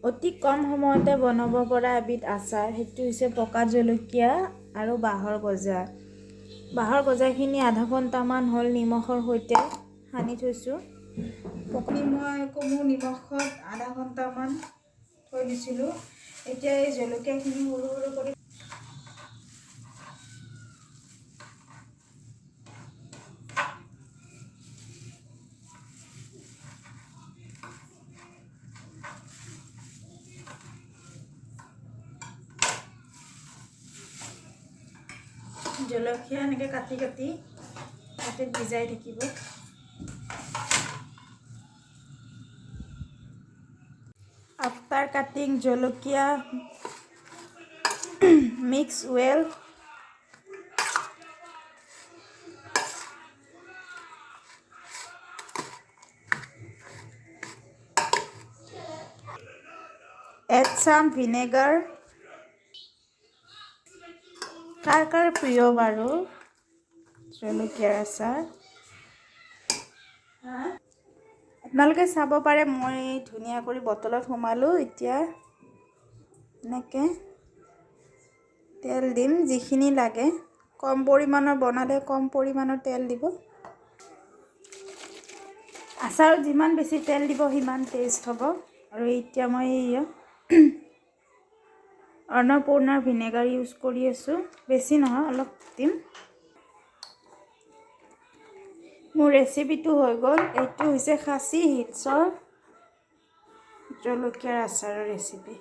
অতি কম সময়তে বনাব পৰা এবিধ আচাৰ, সেইটো হৈছে পকা জলকীয়া আৰু বাঁহৰ গজা। বাঁহৰ গজাখিনি আধা ঘণ্টামান হ'ল নিমখৰ সৈতে সানি থৈছোঁ। মই কমু নিমখত আধা ঘণ্টামান থৈ দিছিলোঁ। এতিয়া এই জলকীয়াখিনি সৰু সৰু কৰি জলকীয়া এনেকৈ কাটি কাটি তাতে ভিজাই থাকিব। আফটাৰ কাটিং জলকীয়া মিক্স ৱেল। এড চাম ভিনেগাৰ। কাৰ কাৰ প্ৰিয় বাৰু জলকীয়াৰ আচাৰ? আপোনালোকে চাব পাৰে মই ধুনীয়া কৰি বটলত সোমালোঁ। এতিয়া এনেকৈ তেল দিম যিখিনি লাগে। কম পৰিমাণৰ বনালে কম পৰিমাণৰ তেল দিব। আচাৰত যিমান বেছি তেল দিব সিমান টেষ্ট হ'ব। আৰু এতিয়া মই অন্নপূৰ্ণাৰ ভিনেগাৰ ইউজ কৰি আছোঁ। বেছি নহয়, অলপ দিম। মোৰ ৰেচিপিটো হৈ গ'ল। এইটো হৈছে খাচী হিলছৰ জলকীয়াৰ আচাৰৰ ৰেচিপি।